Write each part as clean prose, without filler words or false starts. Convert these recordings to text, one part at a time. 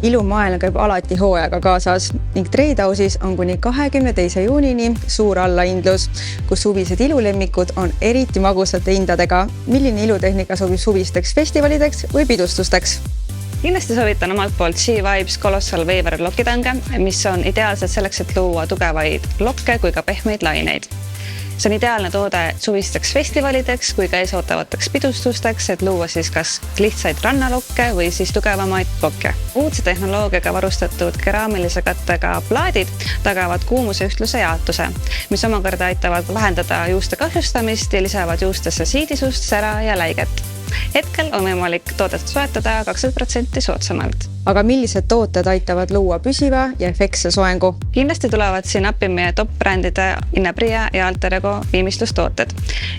Ilumaailm käib alati hooajaga kaasas ning Treidausis on kuni 22. juunini suur allahindlus, kus suvised ilulemmikud on eriti magusate hindadega. Milline ilutehnika sobib suvisteks festivalideks või pidustusteks? Kindlasti soovitan omalt poolt She-Vibes Colossal Waver lokitõnge, mis on ideaalsed selleks, et luua tugevaid lokke kui ka pehmeid laineid. See on ideaalne toode suvisteks festivalideks kui ka eesootavateks pidustusteks, et luua siis kas lihtsaid rannalokke või siis tugevamaid lokke. Uudse tehnoloogiaga varustatud keraamilise kattega plaadid tagavad kuumuse ühtluse jaotuse, mis omakorda aitavad vähendada juuste kahjustamist ja lisavad juustesse siidisust, sära ja läiget. Hetkel on võimalik toodet soetada 20% soodsamalt. Aga millised tooted aitavad luua püsiva ja efektse soengu? Kindlasti tulevad siin appi meie top-brändide Inebria ja Alter Ego viimistlustooted.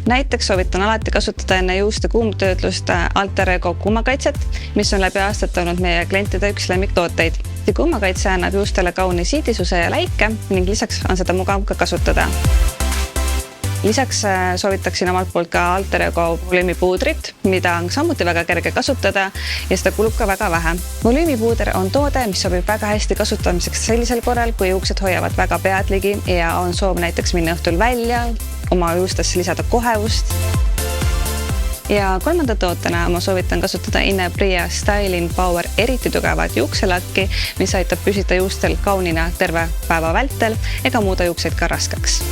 Näiteks soovitan alati kasutada enne juuste kuumtöötlust Alter Ego kuumakaitset, mis on läbi aastate olnud meie klientide üks lemmiktooteid. Kuumakaitse annab juustele kauni siidisuse ja läike ning lisaks on seda mugav ka kasutada. Lisaks soovitaksin omalt poolt ka Alter Ego volüümipuudrit, mida on samuti väga kerge kasutada ja seda kulub ka väga vähe. Volüümipuuder on toode, mis sobib väga hästi kasutamiseks sellisel korral, kui juuksed hoiavad väga pead ligi ja on soov näiteks minna õhtul välja, oma juustesse lisada kohevust. Ja kolmanda tootena ma soovitan kasutada Inebria Styling Power eriti tugevat juukselakki, mis aitab püsida juustel kaunina terve päeva vältel ega muuda juukseid ka raskeks.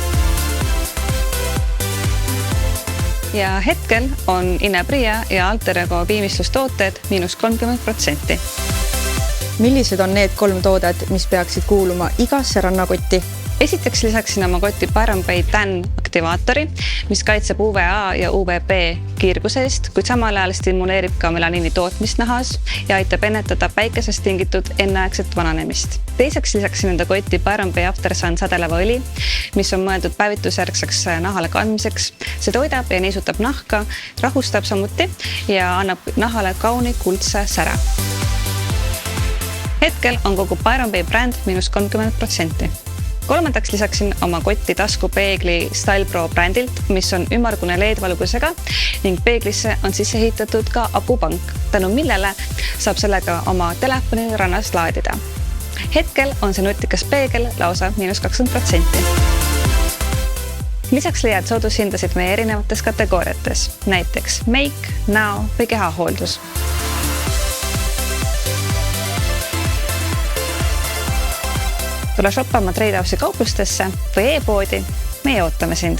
Ja hetkel on Inebria ja Alter Ego viimistlustooted -30%. Millised on need 3 toodet, mis peaksid kuuluma igasse rannakotti? Esiteks lisaksin oma kotti Byron Bay Tan aktivaatori, mis kaitseb UVA ja UVB kiirguse eest, kuid samal ajal stimuleerib ka melaniini tootmist nahas ja aitab ennetada päikesest tingitud enneaegset vananemist. Teiseks lisaksin enda kotti Byron Bay Aftersun sadeleva õli, mis on mõeldud päevitusjärgseks nahale kandmiseks. See toidab ja niisutab nahka, rahustab samuti ja annab nahale kauni kuldse sära. Hetkel on kogu Byron Bay bränd -30%. Kolmandaks lisaksin oma kotti taskupeegli Style Pro brändilt, mis on ümmargune LED-valgusega ning peeglisse on sisse ehitatud ka akupank, tänu millele saab sellega oma telefoni rannas laadida. Hetkel on see nutikas peegel lausa -20%. Lisaks leiad soodushindasid meie erinevates kategooriates, näiteks make, näo või kehahooldus. Tule shoppama Treidausi kauplustesse või e-poodi, meie ootame sind!